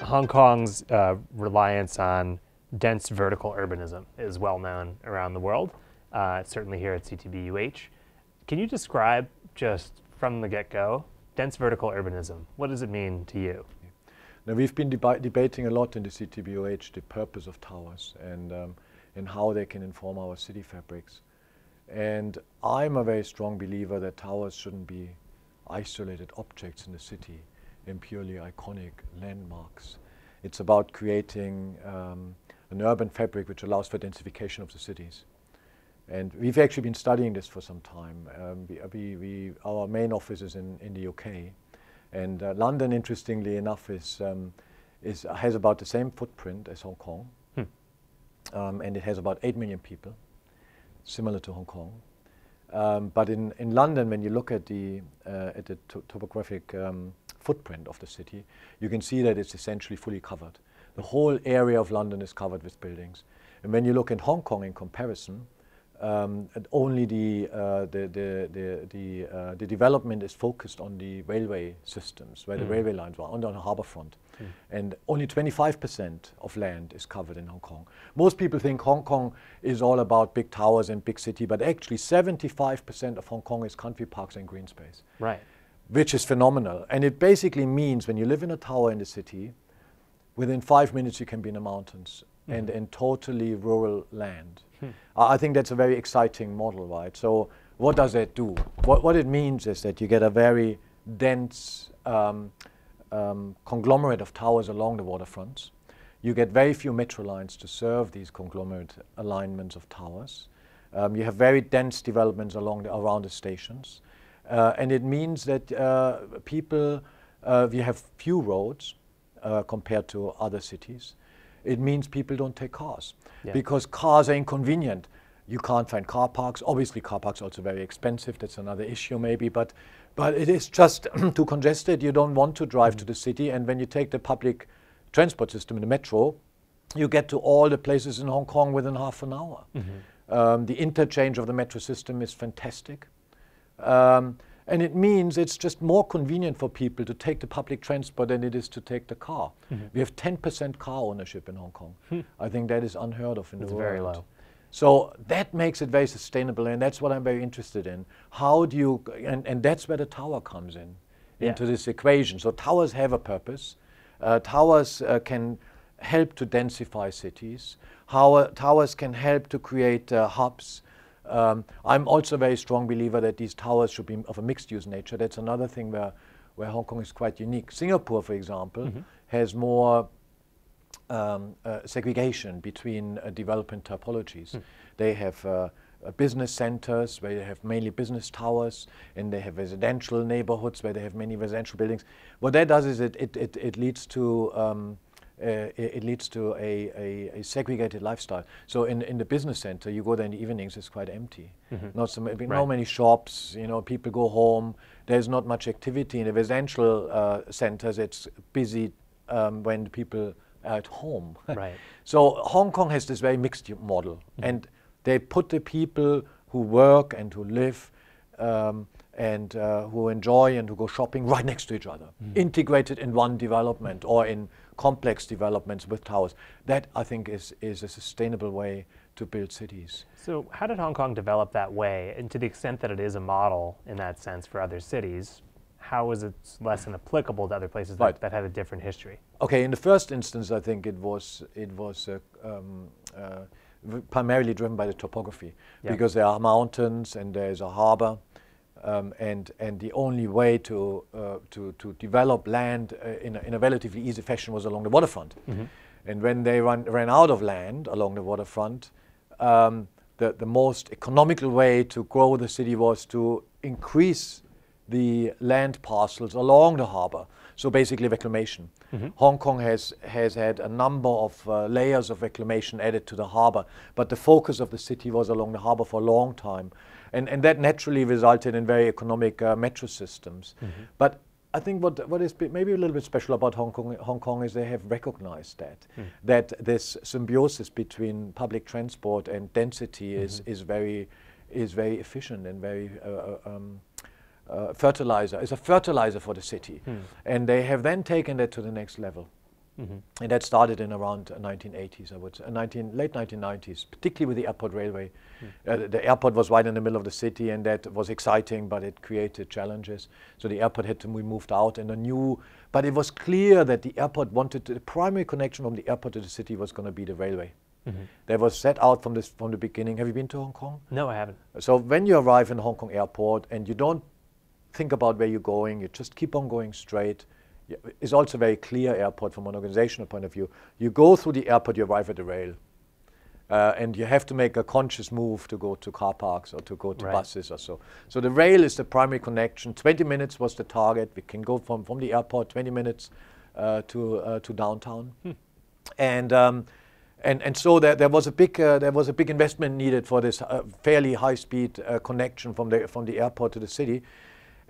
Hong Kong's reliance on dense vertical urbanism is well known around the world, certainly here at CTBUH. Can you describe, just from the get-go, dense vertical urbanism? What does it mean to you? Now, we've been debating a lot in the CTBUH the purpose of towers and how they can inform our city fabrics. And I'm a very strong believer that towers shouldn't be isolated objects in the city and purely iconic landmarks. It's about creating an urban fabric which allows for densification of the cities. And we've actually been studying this for some time. Our main office is in the UK. And London, interestingly enough, has about the same footprint as Hong Kong. And it has about 8 million people, similar to Hong Kong. But in London, when you look at the topographic footprint of the city, you can see that it's essentially fully covered. The whole area of London is covered with buildings. And when you look at Hong Kong in comparison, only the development is focused on the railway systems, where the railway lines are, on the harbour front. And only 25% of land is covered in Hong Kong. Most people think Hong Kong is all about big towers and big city, but actually 75% of Hong Kong is country parks and green space. Right. Which is phenomenal. And it basically means when you live in a tower in the city, within 5 minutes you can be in the mountains and in totally rural land. I think that's a very exciting model, right? So what does that do? What it means is that you get a very dense conglomerate of towers along the waterfronts. You get very few metro lines to serve these conglomerate alignments of towers. You have very dense developments around the stations. And it means that we have few roads compared to other cities. It means people don't take cars because cars are inconvenient. You can't find car parks. Obviously, car parks are also very expensive. That's another issue maybe, but it is just too congested. You don't want to drive to the city. And when you take the public transport system in the metro, you get to all the places in Hong Kong within half an hour. The interchange of the metro system is fantastic. And it means it's just more convenient for people to take the public transport than it is to take the car. We have 10% car ownership in Hong Kong. I think that is unheard of in the world. It's very low. So that makes it very sustainable, and that's what I'm very interested in. How do you, and that's where the tower comes into this equation. So towers have a purpose. Towers can help to densify cities. Towers can help to create hubs. I'm also a very strong believer that these towers should be of a mixed-use nature. That's another thing where Hong Kong is quite unique. Singapore, for example, has more segregation between development typologies. They have business centers where they have mainly business towers, and they have residential neighborhoods where they have many residential buildings. What that does is it leads to a segregated lifestyle. So in the business center, you go there in the evenings, it's quite empty. Not many shops, people go home. There's not much activity. In the residential centers, it's busy when people are at home. Right. So Hong Kong has this very mixed model, and they put the people who work and who live and who enjoy and who go shopping right next to each other, integrated in one development or in complex developments with towers. That, I think, is a sustainable way to build cities. So how did Hong Kong develop that way? And to the extent that it is a model in that sense for other cities, how is its lesson applicable to other places that have a different history? Okay, in the first instance, I think it was primarily driven by the topography, because there are mountains and there is a harbor. And the only way to develop land in a relatively easy fashion was along the waterfront. And when they ran out of land along the waterfront, the most economical way to grow the city was to increase the land parcels along the harbor. So basically reclamation. Hong Kong has had a number of layers of reclamation added to the harbor, but the focus of the city was along the harbor for a long time. And that naturally resulted in very economic metro systems. But I think what is maybe a little bit special about Hong Kong is they have recognized that this symbiosis between public transport and density is very efficient and very fertilizer. It's a fertilizer for the city. And they have then taken that to the next level. And that started in around 1980s, I would say, late 1990s, particularly with the airport railway. The airport was right in the middle of the city, and that was exciting, but it created challenges. So the airport had to be moved out, and but it was clear that the airport wanted the primary connection from the airport to the city was going to be the railway. That was set out from the beginning. Have you been to Hong Kong? No, I haven't. So when you arrive in Hong Kong airport and you don't think about where you're going, you just keep on going straight. It's also a very clear airport from an organizational point of view. You go through the airport, you arrive at the rail. And you have to make a conscious move to go to car parks or to go to buses or so. So the rail is the primary connection. 20 minutes was the target. We can go from the airport 20 minutes to downtown. And so there was a big investment needed for this fairly high-speed connection from the airport to the city.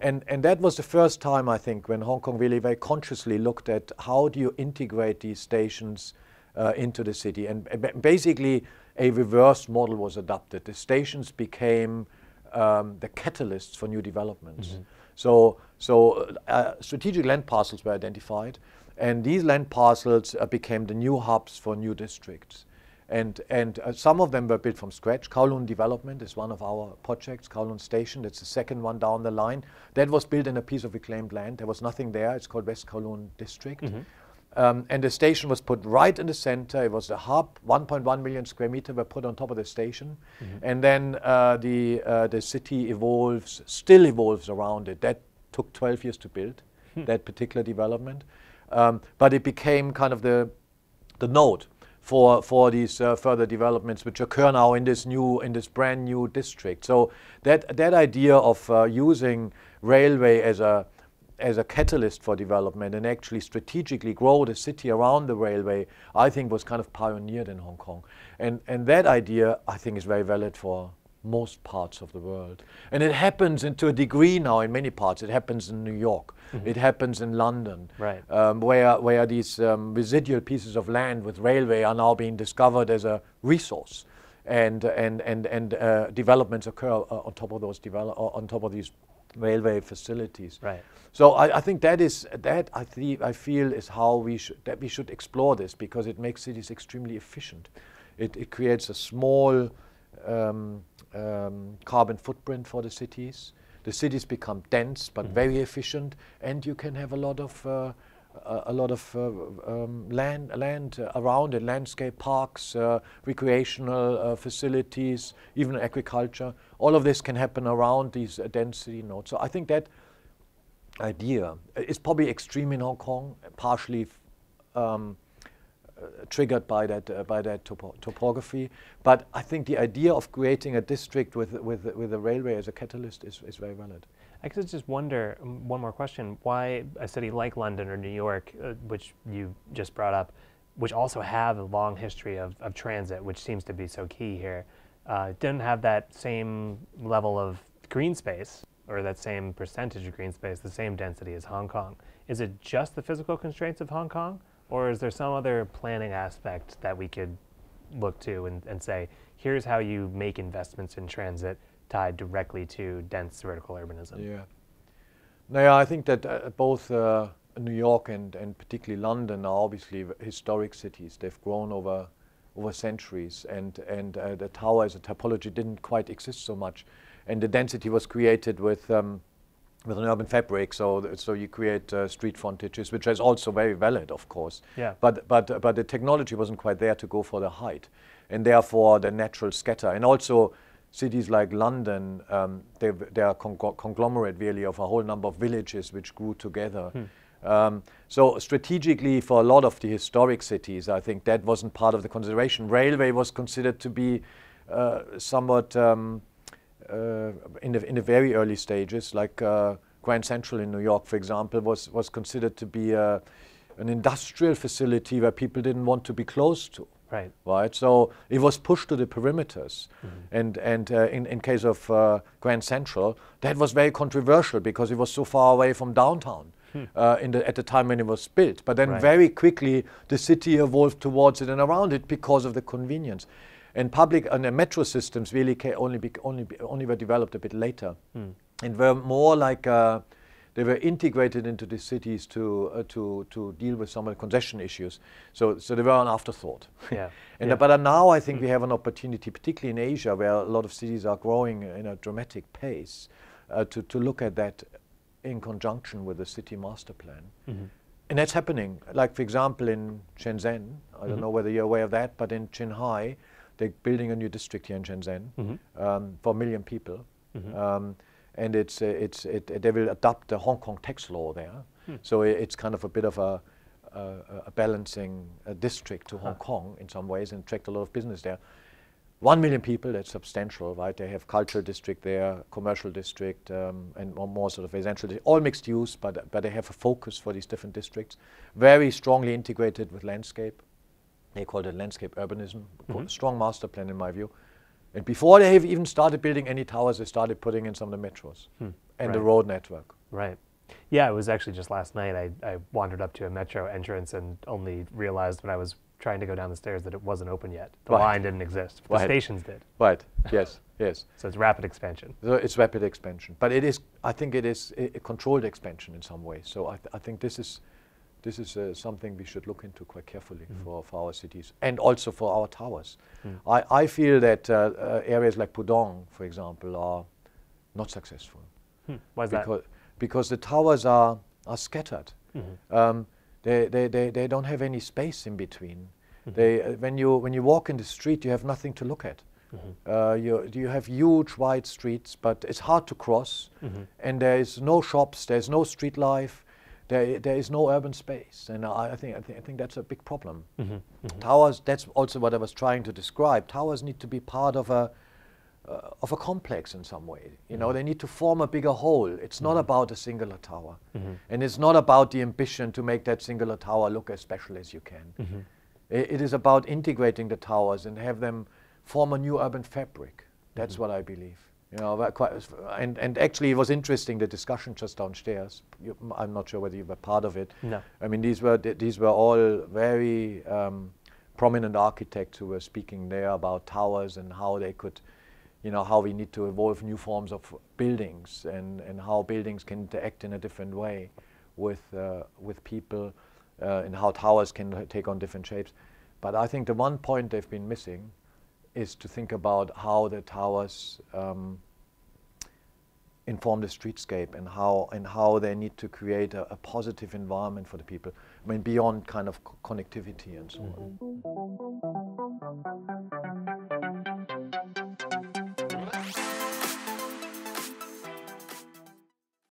And that was the first time, I think, when Hong Kong really very consciously looked at how do you integrate these stations into the city. And basically, a reverse model was adopted. The stations became the catalysts for new developments. So strategic land parcels were identified, and these land parcels became the new hubs for new districts. And some of them were built from scratch. Kowloon Development is one of our projects, Kowloon Station. That's the second one down the line. That was built in a piece of reclaimed land. There was nothing there. It's called West Kowloon District. And the station was put right in the center. It was the hub. 1.1 million square meters were put on top of the station. And then the city still evolves around it. That took 12 years to build, that particular development. But it became kind of the node for these further developments which occur now in this brand new district. So that idea of using railway as a catalyst for development and actually strategically grow the city around the railway, I think was kind of pioneered in Hong Kong. And that idea, I think, is very valid for most parts of the world. And it happens to a degree now in many parts. It happens in New York. It happens in London, where these residual pieces of land with railway are now being discovered as a resource. And developments occur on top of these railway facilities. So I think I feel is how we should explore this, because it makes cities extremely efficient. It creates a small carbon footprint for the cities. The cities become dense but very efficient, and you can have a lot of land around it, landscape parks, recreational facilities, even agriculture. All of this can happen around these density nodes. So I think that idea is probably extreme in Hong Kong, partially triggered by that topography. But I think the idea of creating a district with a railway as a catalyst is very valid. I could just wonder, one more question, why a city like London or New York, which you just brought up, which also have a long history of transit, which seems to be so key here, didn't have that same level of green space, or that same percentage of green space, the same density as Hong Kong. Is it just the physical constraints of Hong Kong? Or is there some other planning aspect that we could look to and say, here's how you make investments in transit tied directly to dense vertical urbanism? Yeah. No, I think that both New York and particularly London are obviously historic cities. They've grown over centuries, and the tower as a typology didn't quite exist so much. And the density was created with an urban fabric, so you create street frontages, which is also very valid, of course. Yeah. But the technology wasn't quite there to go for the height, and therefore the natural scatter. And also cities like London, they are conglomerate really of a whole number of villages which grew together. So strategically, for a lot of the historic cities, I think that wasn't part of the consideration. Railway was considered to be somewhat in the very early stages, like Grand Central in New York, for example, was considered to be an industrial facility where people didn't want to be close to. Right. So it was pushed to the perimeters, and in case of Grand Central, that was very controversial because it was so far away from downtown at the time when it was built. But then very quickly the city evolved towards it and around it because of the convenience. And public and metro systems really only were developed a bit later. and were more like they were integrated into the cities to deal with some of the congestion issues. So they were an afterthought. Yeah. And but now I think we have an opportunity, particularly in Asia, where a lot of cities are growing in a dramatic pace, to look at that in conjunction with the city master plan. And that's happening. Like, for example, in Shenzhen, I don't know whether you're aware of that, but in Qinghai, they're building a new district here in Shenzhen for 1 million people. And they will adopt the Hong Kong tax law there. So it's kind of a bit of a balancing district to Hong Kong in some ways, and attract a lot of business there. 1 million people, that's substantial, right? They have cultural district there, commercial district, and more sort of residential, all mixed use, but they have a focus for these different districts. Very strongly integrated with landscape. They call it landscape urbanism. Strong master plan in my view. And before they have even started building any towers, they started putting in some of the metros and the road network. Right. Yeah, it was actually just last night I wandered up to a metro entrance and only realized when I was trying to go down the stairs that it wasn't open yet. The line didn't exist. The stations did. Right, yes, yes. So it's rapid expansion. So it's rapid expansion. But it is, I think it is a controlled expansion in some way. So I think this is something we should look into quite carefully for our cities and also for our towers. I feel that areas like Pudong, for example, are not successful. Why is that? Because the towers are scattered. They don't have any space in between. When you walk in the street, you have nothing to look at. You have huge wide streets, but it's hard to cross, and there is no shops, there's no street life. There is no urban space, and I think that's a big problem. Towers, that's also what I was trying to describe. Towers need to be part of a complex in some way. You know, they need to form a bigger whole. It's not about a singular tower, and it's not about the ambition to make that singular tower look as special as you can. It is about integrating the towers and have them form a new urban fabric. That's what I believe. You know, and actually it was interesting, the discussion just downstairs. I'm not sure whether you were part of it. No. I mean, these were all very prominent architects who were speaking there about towers and how they could, you know, how we need to evolve new forms of buildings and how buildings can interact in a different way with people and how towers can take on different shapes. But I think the one point they've been missing is to think about how the towers inform the streetscape and how they need to create a positive environment for the people. I mean, beyond kind of connectivity and so on.